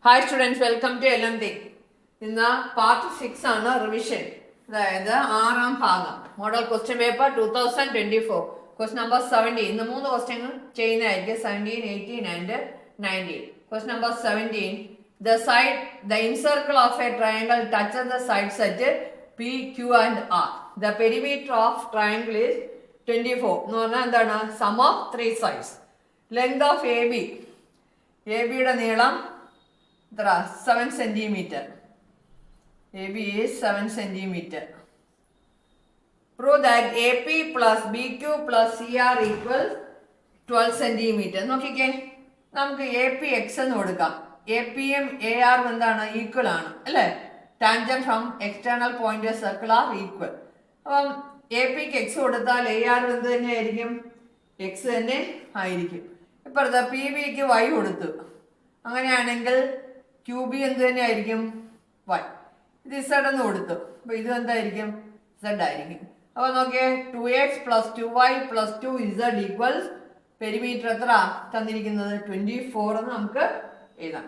Hi students, welcome to LMD. ഇന്ന് part 6 ആണ് revision. അതായത് ആറാം ഭാഗം model question paper 2024 question number 17. ഇന്ന് 3 ക്വസ്റ്റ്യൻ ചെയ്യുന്നതായിരിക്കും 17, 18 and 19. Question number 17. The incircle of a triangle touches the sides at P, Q and R. The perimeter of triangle is 24. എന്ന് പറഞ്ഞാൽ എന്താണ്? Sum of 3 sides. Length of AB. AB യുടെ നീളം 7 centimeter. AB is 7 centimeter. Prove that AP plus BQ plus CR equals 12 centimeter. നോക്കിക്കേ, നമുക്ക് AP X എന്ന് കൊടുക്കാം. AP യും AR എന്താണ്? ഈക്വൽ ആണ് അല്ലേ? Tangent from external point circle are equal. അപ്പം APക്ക് X കൊടുത്താൽ AR എന്ത് തന്നെ ആയിരിക്കും? X തന്നെ ആയിരിക്കും. ഇപ്പുറത്ത് PBക്ക് Y കൊടുത്തു. അങ്ങനെയാണെങ്കിൽ QB എന്ത് തന്നെ ആയിരിക്കും? Y. ഇത് Z എന്ന് കൊടുത്തു. അപ്പൊ ഇത് എന്തായിരിക്കും? Z ആയിരിക്കും. അപ്പൊ നോക്കിയേ, 2x plus 2y plus 2z equals perimeter എത്ര തന്നിരിക്കുന്നത്? 24 എന്ന് നമുക്ക് എഴുതാം.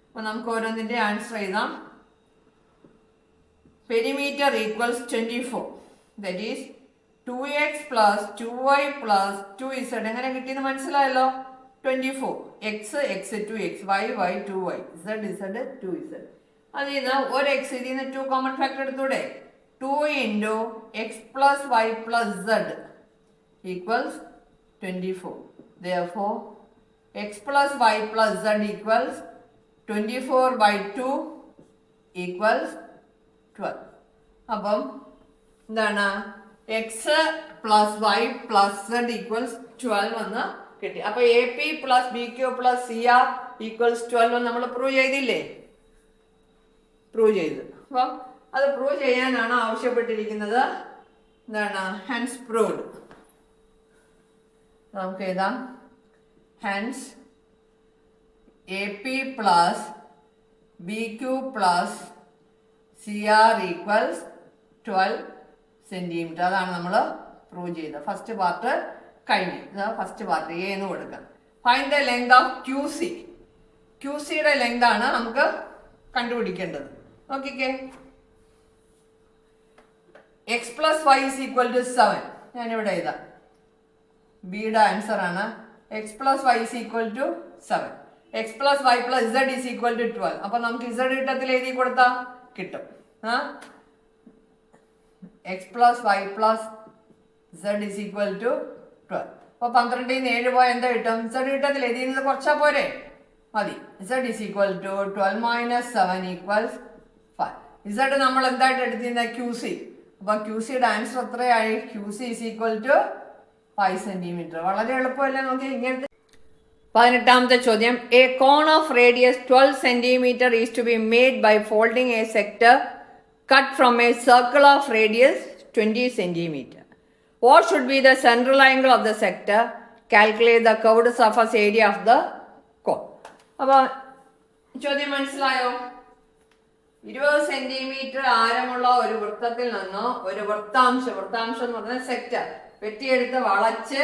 അപ്പൊ നമുക്ക് ഓരോന്നിന്റെ ആൻസർ എഴുതാം. Perimeter equals 24. That is 2x plus 2y plus 2z. എങ്ങനെ കിട്ടിയെന്ന് മനസ്സിലായല്ലോ? 24. X 2x, y 2y, z 2z. അതിൽ നിന്ന് ഒരു x ഇതിൽ നിന്ന് 2 common factor എടുത്തൂടെ? 2 into x plus y plus z equals 24. Therefore, x plus y plus z equals 24 by 2 equals 12. അപ്പം എന്താണ്? x plus y plus z equals 12 എന്ന് കിട്ടി. അപ്പൊ AP plus BQ plus CR equals 12 നമ്മൾ prove ചെയ്തില്ലേ? Prove ചെയ്തു. അപ്പം അത് പ്രൂവ് ചെയ്യാനാണ് ആവശ്യപ്പെട്ടിരിക്കുന്നത്. എന്താണ്? Hence proved. നമുക്ക് എഴുതാം. Hence AP plus BQ plus CR equals 12 centimeter. അതാണ് നമ്മൾ പ്രൂവ് ചെയ്തത്. ഫസ്റ്റ് പാർട്ട് കഴിഞ്ഞു. ഫസ്റ്റ് പാർട്ട് എ എന്ന് കൊടുക്കാം. Find the length of QC. QCയുടെ ലെങ്ത് ആണ് നമുക്ക് കണ്ടുപിടിക്കേണ്ടത്. നോക്കിക്കേ, x plus y is equal to 7. ഞാനിവിടെ എഴുതാം. ബിയുടെ ആൻസർ ആണ്. x plus y is equal to 7. x plus y plus z is equal to 12. അപ്പൊ നമുക്ക് z ഇട്ടത്തിൽ എഴുതി കൊടുത്താൽ കിട്ടും. x plus y plus z is equal to 12. അപ്പൊ 12 7 പോയാൽ എന്താ കിട്ടും? z ഇട്ടത്തിൽ എഴുതിയത് കുറച്ചാ പോരെ? മതി. z is equal to 12 minus 7 equals 5. z നമ്മൾ എന്തായിട്ട് എടുത്തിരുന്ന? QC. അപ്പൊ QCയുടെ ആൻസർ എത്രയായി? QC is equal to 5 centimeter. വളരെ എളുപ്പമല്ലേ? നമുക്ക് ഇങ്ങനത്തെ 18ാമത്തെ ചോദ്യം. A cone of radius 12 centimeter is to be made by folding a sector cut from a circle of radius 20 centimeter. What should be the central angle of the sector? Calculate the curved surface area of the cone. അപ്പോൾ ചോദ്യം മനസ്സിലായോ? 20 centimetre ആരമുള്ള ഒരു വൃത്തത്തിൽ നിന്നോ ഒരു വൃത്താംശം എന്ന് പറഞ്ഞ sector വെട്ടിയെടുത്ത് വളച്ച്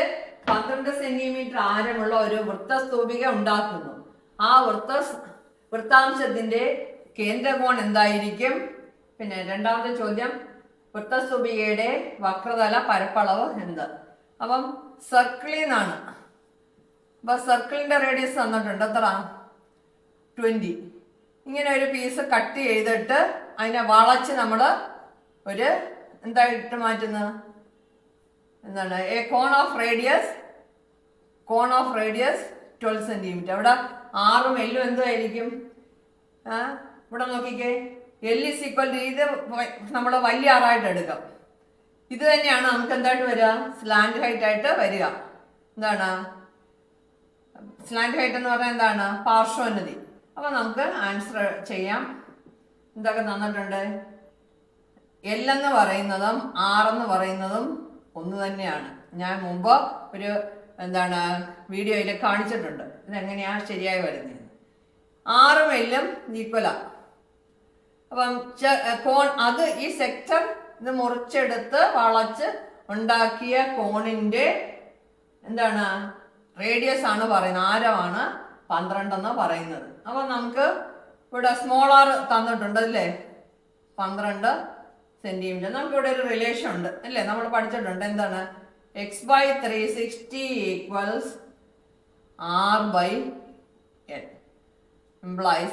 12 സെന്റിമീറ്റർ ആരമുള്ള ഒരു വൃത്തസ്തൂപിക ഉണ്ടാക്കുന്നു. ആ വൃത്താംശത്തിന്റെ കേന്ദ്രകോൺ എന്തായിരിക്കും? പിന്നെ രണ്ടാമത്തെ ചോദ്യം, വൃത്തസ്തൂപികയുടെ വക്രതല പരപ്പളവ് എന്ത്? അപ്പം സർക്കിളിൽ നിന്നാണ്. അപ്പൊ സർക്കിളിന്റെ റേഡിയസ് തന്നിട്ടുണ്ട്. എത്ര? 20. ഇങ്ങനെ ഒരു പീസ് കട്ട് ചെയ്തിട്ട് അതിനെ വളച്ച് നമ്മൾ ഒരു എന്തായിട്ട് മാറ്റുന്നത്? എന്താണ്? A cone of radius 12 centimetre. അവിടെ ആറും എല്ലും എന്തായിരിക്കും? ഇവിടെ നോക്കിക്കേ, L is equal to ഇത് നമ്മൾ വലിയ ആറായിട്ട് എടുക്കാം. ഇത് തന്നെയാണ് നമുക്ക് എന്തായിട്ട് വരിക? സ്ലാൻഡ് ഹൈറ്റ് ആയിട്ട് വരിക. എന്താണ് സ്ലാൻഡ് ഹൈറ്റ് എന്ന് പറഞ്ഞാൽ? എന്താണ്? പാർശ്വോന്നതി. അപ്പൊ നമുക്ക് ആൻസർ ചെയ്യാം. എന്തൊക്കെ തന്നിട്ടുണ്ട്? L എന്ന് പറയുന്നതും R എന്ന് പറയുന്നതും ഒന്ന് തന്നെയാണ്. ഞാൻ മുമ്പ് ഒരു വീഡിയോയിൽ കാണിച്ചിട്ടുണ്ട് ഇതെങ്ങനെയാ ശരിയായി വരുന്നത്. ആറും എല്ലും ഈക്വലാ. അപ്പം കോൺ അത് ഈ സെക്ടർ ഇത് മുറിച്ചെടുത്ത് വളച്ച് ഉണ്ടാക്കിയ കോണിന്റെ റേഡിയസ് ആണ് പറയുന്നത്, ആരമാണ് 12 എന്ന് പറയുന്നത്. അപ്പോൾ നമുക്ക് ഇവിടെ സ്മോൾ ആർ തന്നിട്ടുണ്ട് അല്ലേ, 12 സെന്റിമീറ്റർ. നമുക്കിവിടെ ഒരു റിലേഷൻ ഉണ്ട് അല്ലേ, നമ്മൾ പഠിച്ചിട്ടുണ്ട്. എന്താണ്? x/360 equals r/l implies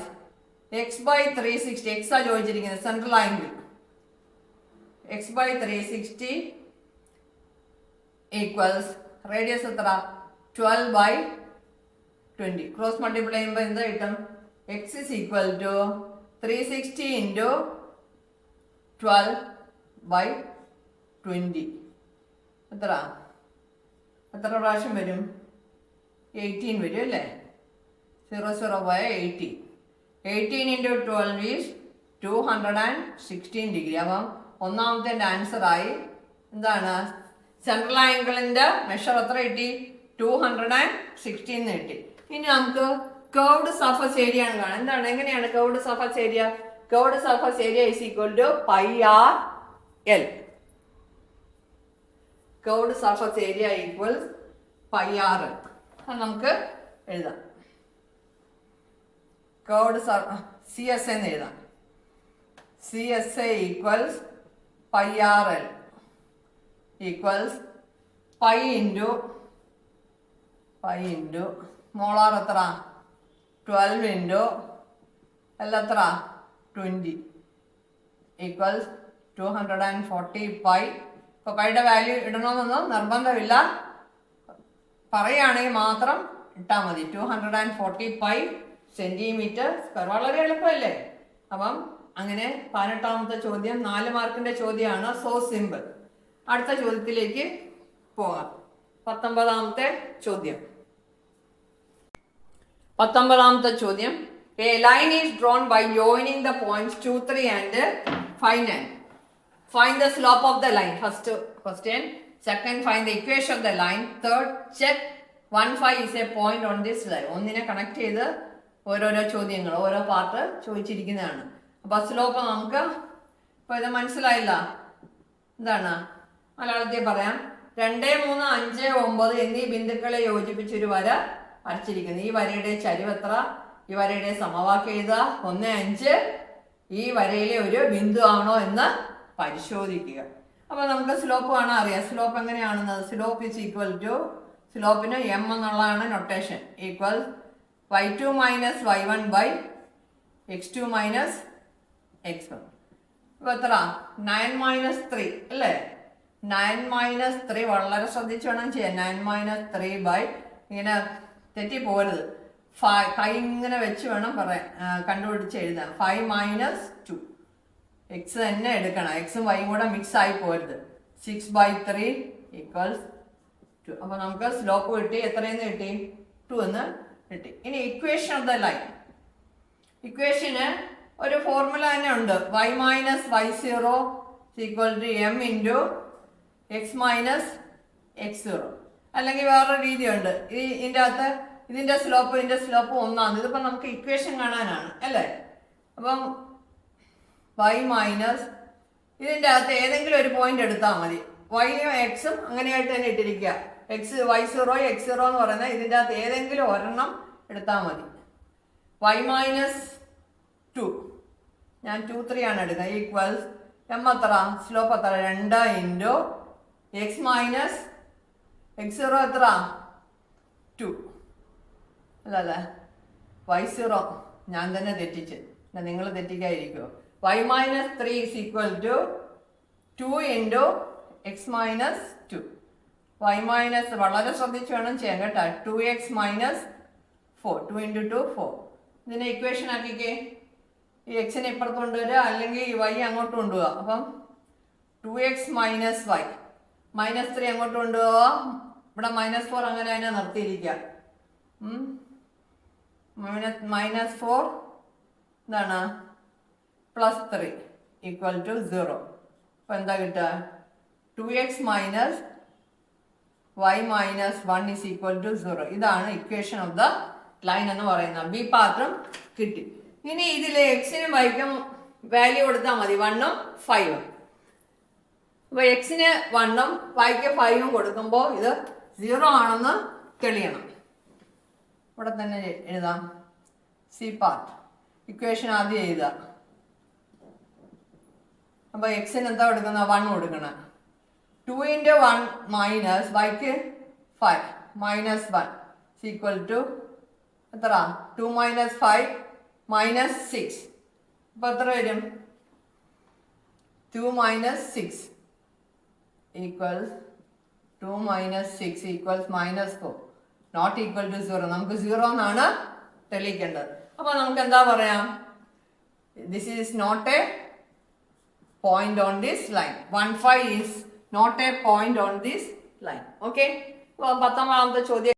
x/360, x ആ ചോദിച്ചിരിക്കുന്നത്, central angle. x/360 equals radius എത്ര? 12/20. ക്രോസ് മൾട്ടിപ്ലൈ ചെയ്യുമ്പോൾ എന്ത് കിട്ടും? x is equal to 360 into 12/20. എത്ര പ്രാവശ്യം വരും? 18 വരും അല്ലേ? 0/18. 18 into 12 is 216 ഡിഗ്രി. അപ്പം ഒന്നാമത്തെ ആൻസർ ആയി. എന്താണ്? സെൻട്രൽ ആംഗിളിന്റെ മെഷർ എത്ര കിട്ടി? 216 കിട്ടി. ഇനി നമുക്ക് കർവ്ഡ് സർഫസ് ഏരിയ ആണ് കാണാൻ. എന്താണ്? എങ്ങനെയാണ് curved surface area? Curved surface area is equal to πr/l. Curved surface area equals πr/l. അത് നമുക്ക് എഴുതാം. കർവ്ഡ് CSA എന്ന് എഴുതാം. CSA equals πr/l equals pi into molar എത്ര? 12 ഇൻറ്റു എൽ എത്ര? 20 ഈക്വൽസ് 240 പൈ. ഇപ്പോൾ പൈയുടെ വാല്യൂ ഇടണമെന്നൊന്നും നിർബന്ധമില്ല, പറയുകയാണെങ്കിൽ മാത്രം ഇട്ടാൽ മതി. 240 പൈ സെന്റിമീറ്റർ സ്ക്വയർ. വളരെ എളുപ്പമല്ലേ? അപ്പം അങ്ങനെ 18ാമത്തെ ചോദ്യം 4 മാർക്കിന്റെ ചോദ്യമാണ്. So simple. അടുത്ത ചോദ്യത്തിലേക്ക് പോകാം. 19ാമത്തെ ചോദ്യം. 19ാമത്തെ ചോദ്യം, a line is drawn by joining the points 2, 3 and 5, 9. Find the slope of the line. First question. Second, find the equation of the line. Third, check 1, 5 is a point on this line. ഒന്നിനെ connect ചെയ്ത് ഓരോരോ ചോദ്യങ്ങൾ, ഓരോ part ചോദിച്ചിരിക്കുന്നതാണ്. അപ്പോൾ slope നമുക്ക് ഇപ്പോൾ ഇത് മനസ്സിലായില്ല. എന്താണ്? മലയാളത്തിൽ പറയാം. 2, 3, 5, 9 എന്നീ ബിന്ദുക്കളെ യോജിപ്പിച്ചൊരു വര വരച്ചിരിക്കുന്നു. ഈ വരയുടെ ചരിവ് എത്ര? ഈ വരയുടെ സമവാക്യം എഴുതുക. 1, 5 ഈ വരയിലെ ഒരു ബിന്ദു ആണോ എന്ന് പരിശോധിക്കുക. അപ്പോൾ നമുക്ക് സ്ലോപ്പ് കാണാൻ അറിയാം. സ്ലോപ്പ് എങ്ങനെയാണെന്നത്? സ്ലോപ്പ് ഇസ് ഈക്വൽ ടു, സ്ലോപ്പിന് എം എന്നുള്ളതാണ് notation, equal y2 minus y1 by x2 minus x1. ഇപ്പോൾ എത്ര? 9 മൈനസ് 3 അല്ലേ? 9 മൈനസ് 3 വളരെ ശ്രദ്ധിച്ച് വേണം ചെയ്യാൻ. 9 മൈനസ് 3 ബൈ, ഇങ്ങനെ തെറ്റിപ്പോരുത്, കൈ ഇങ്ങനെ വെച്ച് വേണം പറയാൻ, കണ്ടുപിടിച്ച് എഴുതാൻ. 5 മൈനസ് 2, എക്സ് തന്നെ എടുക്കണം, എക്സും വൈയും കൂടെ മിക്സ് ആയി പോരുത്. 6/3 ഈക്വൽസ് 2. അപ്പോൾ നമുക്ക് സ്ലോപ്പ് കിട്ടി. എത്രയെന്ന് കിട്ടി? 2 എന്ന് കിട്ടി. ഇനി ഇക്വേഷൻ ഓഫ് ദ ലൈൻ. ഇക്വേഷന് ഒരു ഫോർമുല തന്നെ ഉണ്ട്. y minus y0 equal to m into x minus x0. അല്ലെങ്കിൽ വേറൊരു രീതിയുണ്ട്. ഇതിൻ്റെ സ്ലോപ്പ് 1 ഇതിപ്പോൾ നമുക്ക് ഇക്വേഷൻ കാണാനാണ് അല്ലേ? അപ്പം y മൈനസ് ഇതിൻ്റെ അകത്ത് ഏതെങ്കിലും ഒരു പോയിന്റ് എടുത്താൽ മതി. വൈയും എക്സും അങ്ങനെയായിട്ട് തന്നെ ഇട്ടിരിക്കുക. y0 x0 എന്ന് പറയുന്നത് ഇതിൻ്റെ അകത്ത് ഏതെങ്കിലും ഒരെണ്ണം എടുത്താൽ മതി. y മൈനസ് 2, ഞാൻ 2, 3 ആണ് എടുക്കുക, ഈക്വൽസ് എം എത്ര? സ്ലോപ്പ് എത്ര? 2 ഇൻറ്റു എക്സ് മൈനസ് x0 എത്ര? 2 അല്ലേ? y0 ഞാൻ തന്നെ തെറ്റിച്ച്, നിങ്ങൾ തെറ്റിക്കാതിരിക്കുമോ? y minus 3 is equal to 2 into x minus 2. y minus വളരെ ശ്രദ്ധിച്ച് വേണം ചെയ്യാൻ കേട്ടോ. 2x minus 4, 2 into 2 4. ഇതിനെ ഇക്വേഷൻ ആക്കിക്കേ. ഈ എക്സിനെ ഇപ്പുറത്ത് കൊണ്ടുവരിക, അല്ലെങ്കിൽ ഈ y അങ്ങോട്ട് കൊണ്ടുപോവുക. അപ്പം 2x മൈനസ് y മൈനസ് 3 അങ്ങോട്ട് കൊണ്ടുപോവുക. ഇവിടെ -4 അങ്ങനെ തന്നെ നിർത്തിയിരിക്കുക. -4 എന്താണ്? +3 ഈക്വൽ ടു 0. അപ്പോൾ എന്താ കിട്ടുക? 2x minus y minus 1 is equal to 0. ഇതാണ് ഇക്വേഷൻ ഓഫ് ദ ലൈൻ എന്ന് പറയുന്നത്. ബി പാർട്ടും കിട്ടി. ഇനി ഇതിൽ എക്സിനും വൈക്കും വാല്യൂ കൊടുത്താൽ മതി, 1ഉം 5ഉം. അപ്പോൾ എക്സിന് 1ഉം വൈക്ക് 5ഉം കൊടുക്കുമ്പോൾ ഇത് 0 ആണെന്ന് തെളിയണം. ഇവിടെ തന്നെ എഴുതാം. C part. ഇക്വേഷൻ ആദ്യം എഴുതുക. അപ്പോൾ എക്സിന് എന്താ കൊടുക്കുന്ന 1 കൊടുക്കണം. 2 into 1 മൈനസ് വൈക്ക് 5 മൈനസ് 1 ഈക്വൽ ടു എത്ര? 2 minus 5 minus 6. അപ്പോൾ എത്ര വരും? 2 minus 6 equals 2 minus 6 equals minus 4. Not equal to 0. നമുക്ക് 0 എന്നാണ് തെളിയിക്കേണ്ടത്. അപ്പോൾ നമുക്ക് എന്താ പറയാം? This is not a point on this line. 1 5 is not a point on this line. Okay? അപ്പോൾ 19ാമത്തെ ചോദ്യം